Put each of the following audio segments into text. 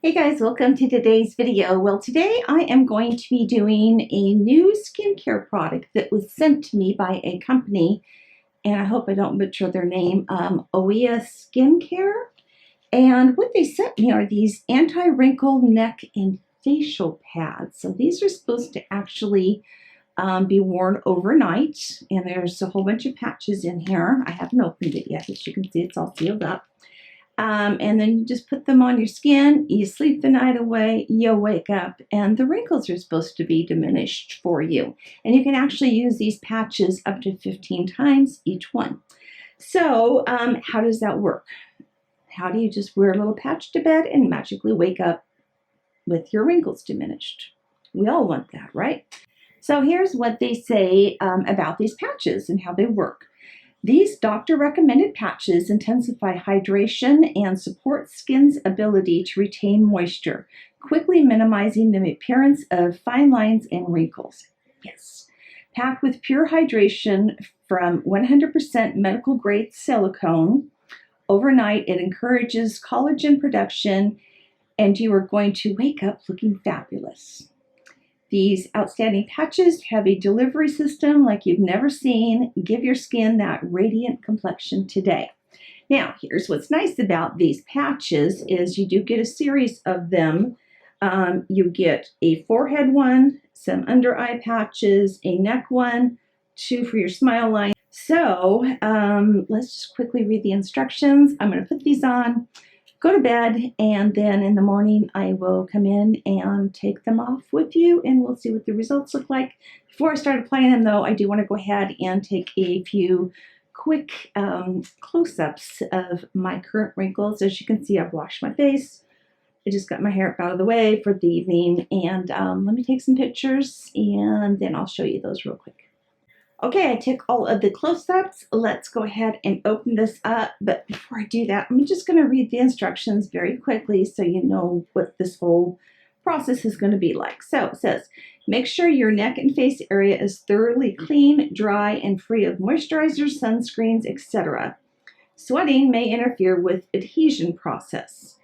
Hey guys, welcome to today's video. Well, today I am going to be doing a new skincare product that was sent to me by a company, and I hope I don't butcher their name, Oia Skincare. And what they sent me are these anti-wrinkle neck and facial pads. So these are supposed to actually be worn overnight, and there's a whole bunch of patches in here. I haven't opened it yet. As you can see, it's all sealed up. And then you just put them on your skin, you sleep the night away, you wake up, and the wrinkles are supposed to be diminished for you. And you can actually use these patches up to 15 times each one. So how does that work? How do you just wear a little patch to bed and magically wake up with your wrinkles diminished? We all want that, right? So here's what they say about these patches and how they work. These doctor-recommended patches intensify hydration and support skin's ability to retain moisture, quickly minimizing the appearance of fine lines and wrinkles. Yes. Packed with pure hydration from 100% medical-grade silicone, overnight it encourages collagen production, and you are going to wake up looking fabulous. These outstanding patches have a delivery system like you've never seen. Give your skin that radiant complexion today. Now, here's what's nice about these patches is you do get a series of them. You get a forehead one, some under eye patches, a neck one, 2 for your smile line. So let's just quickly read the instructions. I'm going to put these on, go to bed, and then in the morning I will come in and take them off with you, and we'll see what the results look like. Before I start applying them, though, I do want to go ahead and take a few quick close-ups of my current wrinkles. As you can see, I've washed my face. I just got my hair out of the way for the evening, and let me take some pictures, and then I'll show you those real quick. Okay, I took all of the close-ups. Let's go ahead and open this up. But before I do that, I'm just going to read the instructions very quickly so you know what this whole process is going to be like. So it says, make sure your neck and face area is thoroughly clean, dry, and free of moisturizers, sunscreens, etc. Sweating may interfere with adhesion process.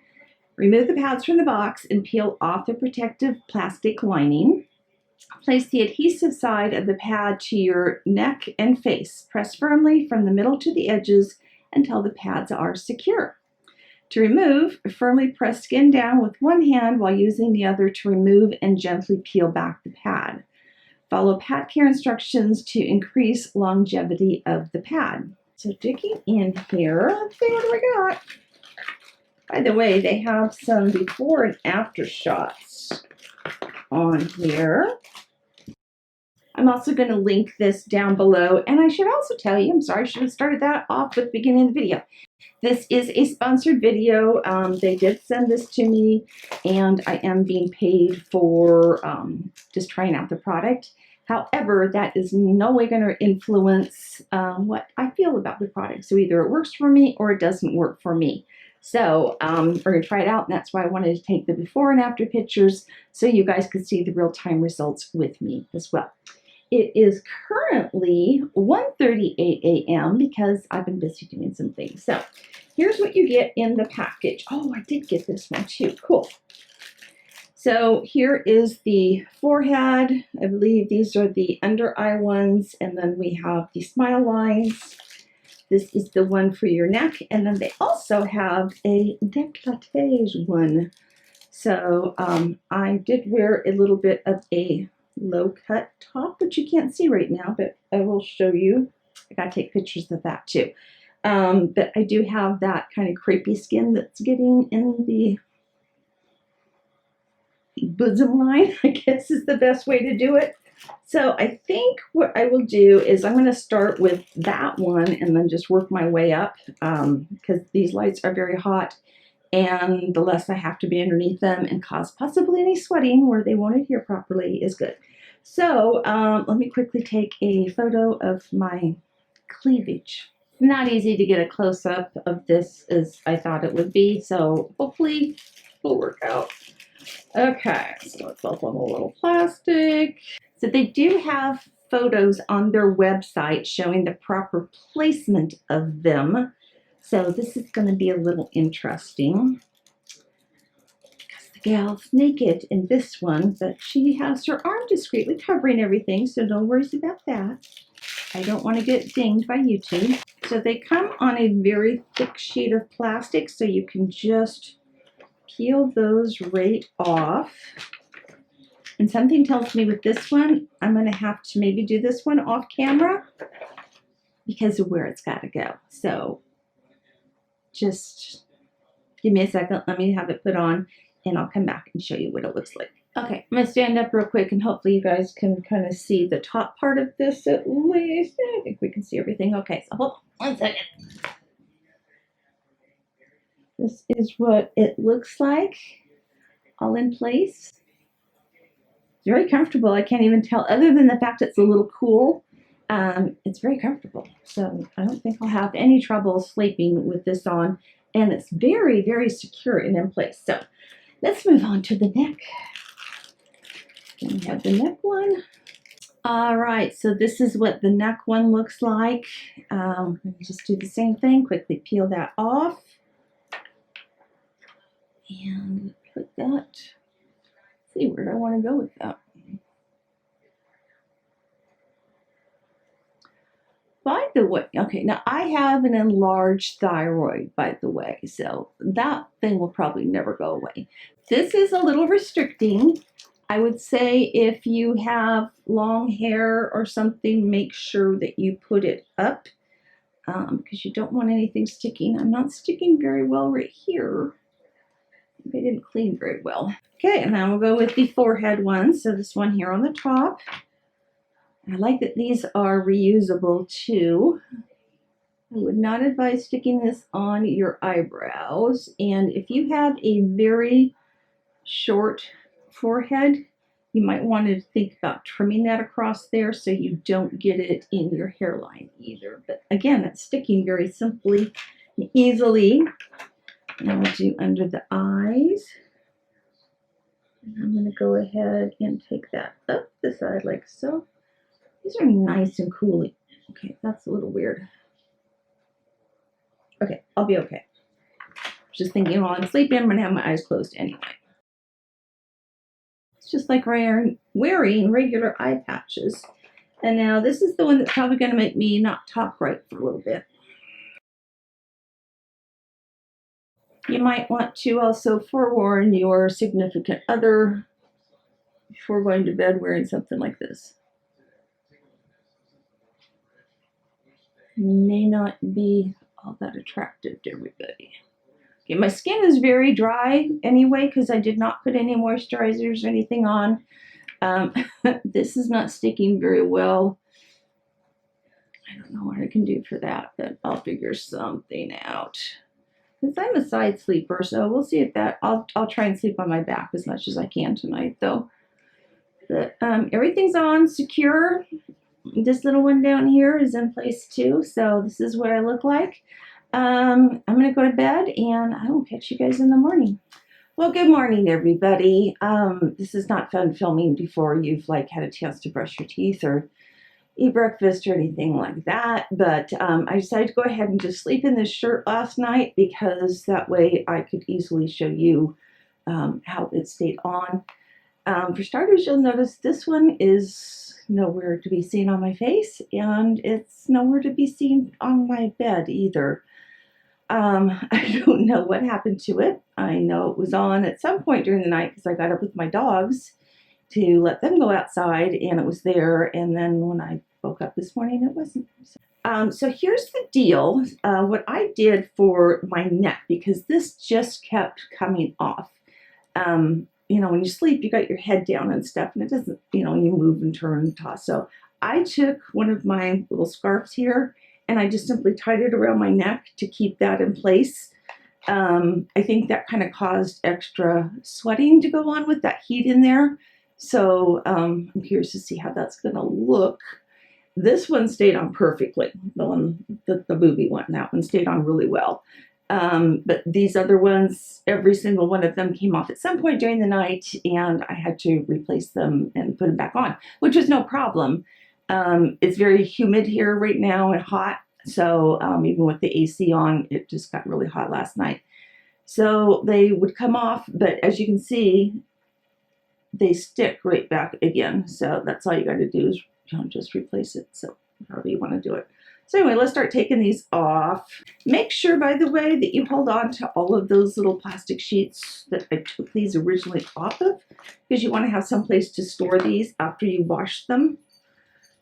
Remove the pads from the box and peel off the protective plastic lining. Place the adhesive side of the pad to your neck and face. Press firmly from the middle to the edges until the pads are secure. To remove, firmly press skin down with one hand while using the other to remove and gently peel back the pad. Follow pad care instructions to increase longevity of the pad. So digging in here, let's see what do we got. By the way, they have some before and after shots on here. I'm also going to link this down below, and I should also tell you, I'm sorry, I should have started that off at the beginning of the video. This is a sponsored video. They did send this to me, and I am being paid for just trying out the product. However, that is no way going to influence what I feel about the product. So either it works for me or it doesn't work for me. So we're going to try it out, and that's why I wanted to take the before and after pictures so you guys could see the real-time results with me as well. It is currently 1:38 a.m. because I've been busy doing some things. So here's what you get in the package. Oh, I did get this one too. Cool. So here is the forehead. I believe these are the under eye ones. And then we have the smile lines. This is the one for your neck. And then they also have a décolletage one. So I did wear a little bit of a low cut top, which you can't see right now, but I will show you. I gotta take pictures of that too. But I do have that kind of crepey skin that's getting in the bosom line, I guess is the best way to do it. So I think what I will do is I'm going to start with that one and then just work my way up because these lights are very hot, and the less I have to be underneath them and cause possibly any sweating where they won't adhere properly is good. So let me quickly take a photo of my cleavage. Not easy to get a close-up of this as I thought it would be, so hopefully it'll work out. Okay, so let's open a little plastic. So they do have photos on their website showing the proper placement of them. So this is going to be a little interesting because gal's naked in this one, but she has her arm discreetly covering everything, so no worries about that. I don't want to get dinged by YouTube. So they come on a very thick sheet of plastic, so you can just peel those right off. And something tells me with this one, I'm going to have to maybe do this one off camera because of where it's got to go. So just give me a second. Let me have it put on and I'll come back and show you what it looks like. Okay, I'm going to stand up real quick and hopefully you guys can kind of see the top part of this at least. I think we can see everything. Okay, so hold on 1 second. This is what it looks like, all in place. It's very comfortable. I can't even tell, other than the fact it's a little cool. It's very comfortable. So I don't think I'll have any trouble sleeping with this on. And it's very, very secure and in place. So let's move on to the neck. We have the neck one. All right, so this is what the neck one looks like. Let me just do the same thing. Quickly peel that off. And put that. Let's see, where do I want to go with that? By the way, okay, now I have an enlarged thyroid, by the way, so that thing will probably never go away. This is a little restricting. I would say if you have long hair or something, make sure that you put it up because you don't want anything sticking. I'm not sticking very well right here. Maybe I didn't clean very well. Okay, and now we'll go with the forehead one. So this one here on the top. I like that these are reusable too. I would not advise sticking this on your eyebrows. And if you have a very short forehead, you might want to think about trimming that across there so you don't get it in your hairline either. But again, it's sticking very simply and easily. Now we'll do under the eyes. And I'm going to go ahead and take that up the side like so. These are nice and cooling. Okay, that's a little weird. Okay, I'll be okay. Just thinking while I'm sleeping, I'm going to have my eyes closed anyway. It's just like wearing regular eye patches. And now this is the one that's probably going to make me not talk right for a little bit. You might want to also forewarn your significant other before going to bed wearing something like this. May not be all that attractive to everybody. Okay, my skin is very dry anyway because I did not put any moisturizers or anything on. This is not sticking very well. I don't know what I can do for that, but I'll figure something out. Because I'm a side sleeper, so we'll see if that. I'll try and sleep on my back as much as I can tonight, though. But everything's on secure. This little one down here is in place too, so this is what I look like. I'm going to go to bed, and I will catch you guys in the morning. Well, good morning, everybody. This is not fun filming before you've had a chance to brush your teeth or eat breakfast or anything like that, but I decided to go ahead and just sleep in this shirt last night because that way I could easily show you how it stayed on. For starters, you'll notice this one is nowhere to be seen on my face, and it's nowhere to be seen on my bed either. I don't know what happened to it. I know it was on at some point during the night because I got up with my dogs to let them go outside, and it was there, and then when I woke up this morning, it wasn't. So here's the deal. What I did for my neck, because this just kept coming off. You know, when you sleep, you got your head down and stuff, and it doesn't, you know, you move and turn and toss. So I took one of my little scarves here, and I just simply tied it around my neck to keep that in place. I think that kind of caused extra sweating to go on with that heat in there. So I'm curious to see how that's going to look. This one stayed on perfectly. The booby one, that one stayed on really well. But these other ones, every single one of them came off at some point during the night, and I had to replace them and put them back on, which was no problem. It's very humid here right now and hot, so even with the AC on, it just got really hot last night. So they would come off, but as you can see, they stick right back again. So that's all you got to do is just replace it. So however you want to do it. So anyway, let's start taking these off. Make sure, by the way, that you hold on to all of those little plastic sheets that I took these originally off of, because you want to have some place to store these after you wash them.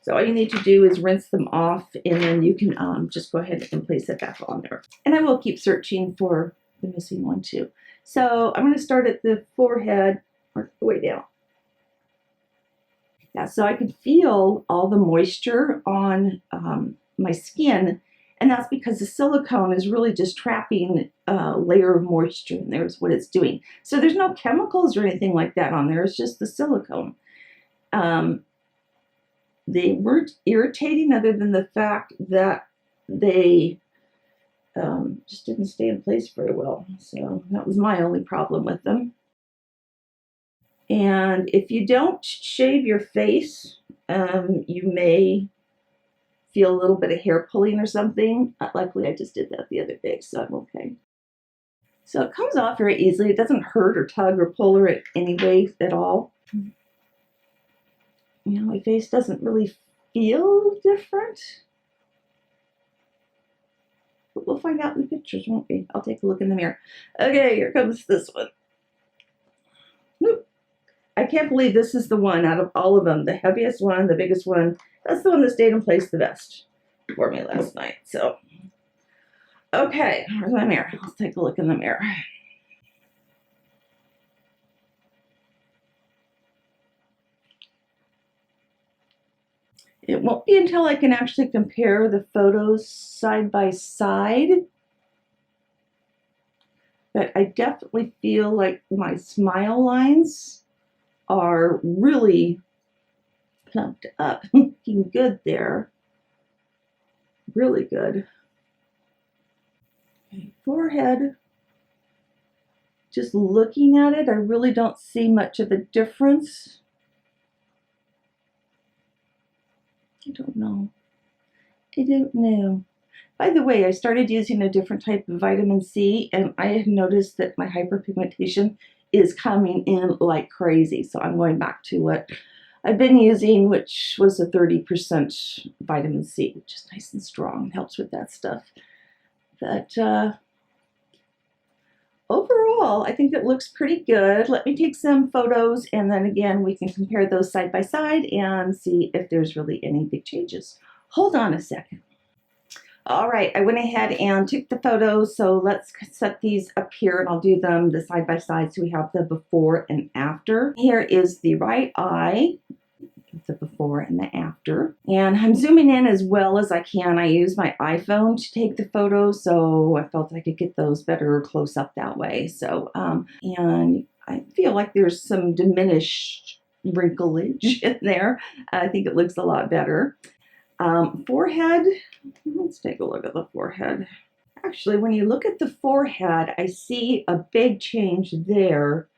So all you need to do is rinse them off, and then you can just go ahead and place it back on there. And I will keep searching for the missing one too. So I'm going to start at the forehead, work the way down. Yeah, so I could feel all the moisture on my skin, and that's because the silicone is really just trapping a layer of moisture, and there's what it's doing. So there's no chemicals or anything like that on there. It's just the silicone. They weren't irritating other than the fact that they just didn't stay in place very well. So that was my only problem with them. And if you don't shave your face, you may feel a little bit of hair pulling or something. Luckily, I just did that the other day, so I'm okay. So it comes off very easily. It doesn't hurt or tug or pull or any way at all. You know, my face doesn't really feel different. But we'll find out in the pictures, won't we? I'll take a look in the mirror. Okay, here comes this one. Whoop. I can't believe this is the one out of all of them, the heaviest one, the biggest one. That's the one that stayed in place the best for me last night. So, okay, where's my mirror? Let's take a look in the mirror. It won't be until I can actually compare the photos side by side, but I definitely feel like my smile lines are really plumped up. Looking good there. Really good. Okay, forehead. Just looking at it, I really don't see much of a difference. I don't know. I don't know. By the way, I started using a different type of vitamin C, and I have noticed that my hyperpigmentation is coming in like crazy. So I'm going back to what I've been using, which was a 30% vitamin C, which is nice and strong and helps with that stuff. But overall, I think it looks pretty good. Let me take some photos, and then again, we can compare those side by side and see if there's really any big changes. Hold on a second. All right, I went ahead and took the photos, so let's set these up here, and I'll do them the side by side so we have the before and after. Here is the right eye, the before and the after. And I'm zooming in as well as I can. I use my iPhone to take the photos, so I felt I could get those better close up that way. So, and I feel like there's some diminished wrinkleage in there. I think it looks a lot better. Forehead, let's take a look at the forehead. Actually, when you look at the forehead, I see a big change there.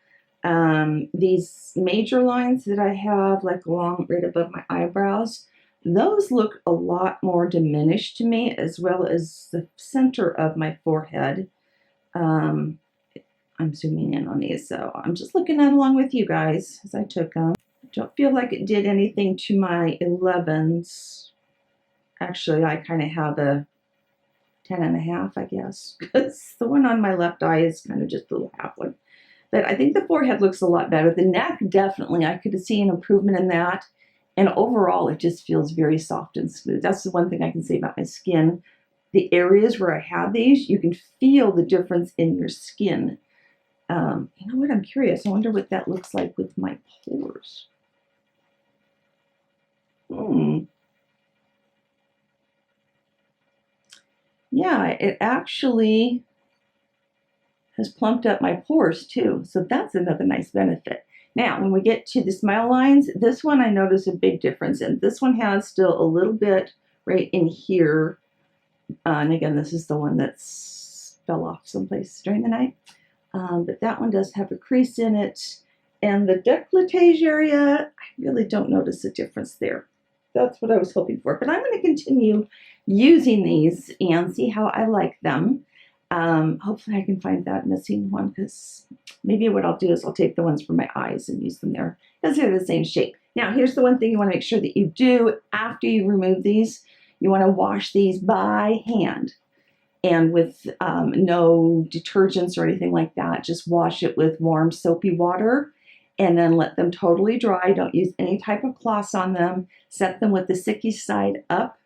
These major lines that I have, like along right above my eyebrows, those look a lot more diminished to me, as well as the center of my forehead. I'm zooming in on these, so I'm just looking at along with you guys as I took them. I don't feel like it did anything to my 11s. Actually, I kind of have a 10.5, I guess, because the one on my left eye is kind of just a little half one. But I think the forehead looks a lot better. The neck, definitely, I could see an improvement in that. And overall, it just feels very soft and smooth. That's the one thing I can say about my skin. The areas where I have these, you can feel the difference in your skin. You know what? I'm curious. I wonder what that looks like with my pores. Yeah, it actually has plumped up my pores too. So that's another nice benefit. Now, when we get to the smile lines, this one I notice a big difference. And this one has still a little bit right in here. And again, this is the one that's fell off someplace during the night. But that one does have a crease in it. And the décolletage area, I really don't notice a difference there. That's what I was hoping for. But I'm going to continue using these and see how I like them. Hopefully I can find that missing one, because maybe what I'll do is I'll take the ones for my eyes and use them there because they're the same shape. Now, here's the one thing you want to make sure that you do after you remove these. You want to wash these by hand and with no detergents or anything like that. Just wash it with warm soapy water and then let them totally dry. Don't use any type of cloths on them. Set them with the sticky side up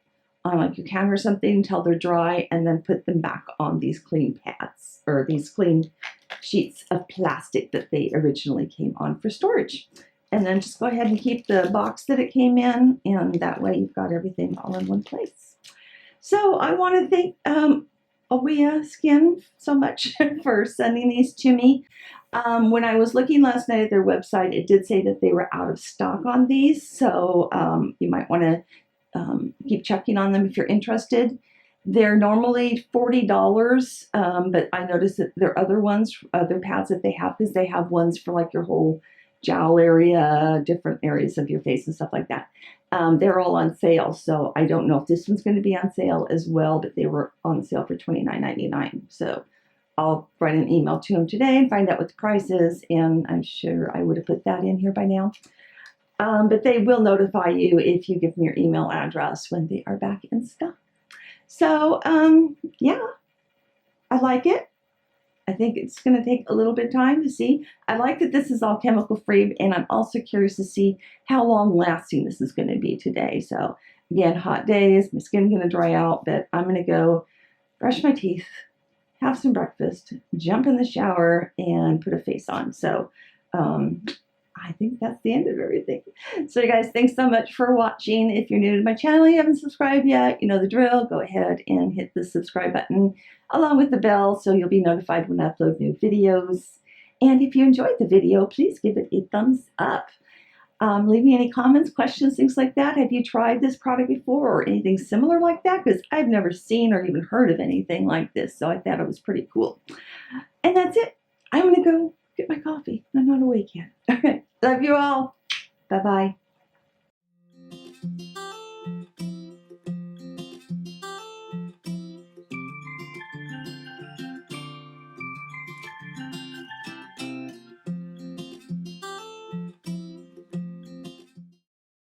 on like your counter or something until they're dry, and then put them back on these clean pads or these clean sheets of plastic that they originally came on for storage. And then just go ahead and keep the box that it came in, and that way you've got everything all in one place. So I want to thank Oia Skin so much for sending these to me. When I was looking last night at their website, it did say that they were out of stock on these, so you might want to keep checking on them if you're interested. They're normally $40, but I noticed that there are other ones, other pads that they have, because they have ones for like your whole jowl area, different areas of your face and stuff like that. They're all on sale, so I don't know if this one's going to be on sale as well, but they were on sale for $29.99. So I'll write an email to them today and find out what the price is, and I'm sure I would have put that in here by now. But they will notify you if you give them your email address when they are back in stock. So, yeah, I like it. I think it's going to take a little bit of time to see. I like that this is all chemical free, and I'm also curious to see how long lasting this is going to be today. So, again, hot days, my skin's going to dry out, but I'm going to go brush my teeth, have some breakfast, jump in the shower, and put a face on. So, I think that's the end of everything. So you guys, thanks so much for watching. If you're new to my channel, you haven't subscribed yet, you know the drill. Go ahead and hit the subscribe button along with the bell so you'll be notified when I upload new videos. And if you enjoyed the video, please give it a thumbs up. Leave me any comments, questions, things like that. Have you tried this product before or anything similar like that? Because I've never seen or even heard of anything like this, so I thought it was pretty cool. And that's it. I'm going to go get my coffee. I'm not awake yet. All right. Love you all. Bye-bye.